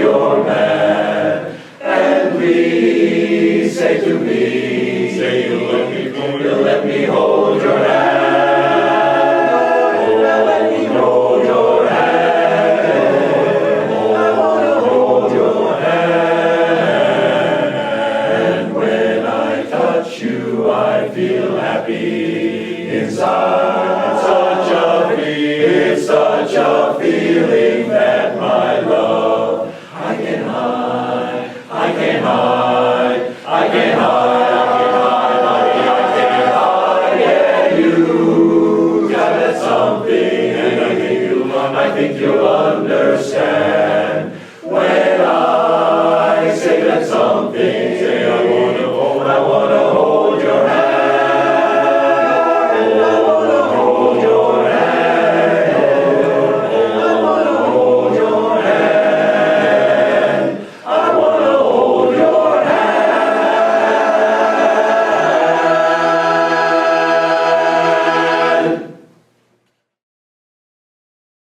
your man. And please say to me, say you'll let me hold your hand. Oh, let me hold your hand. Oh, I want to hold your hand. And when I touch you, I feel happy inside. It's such a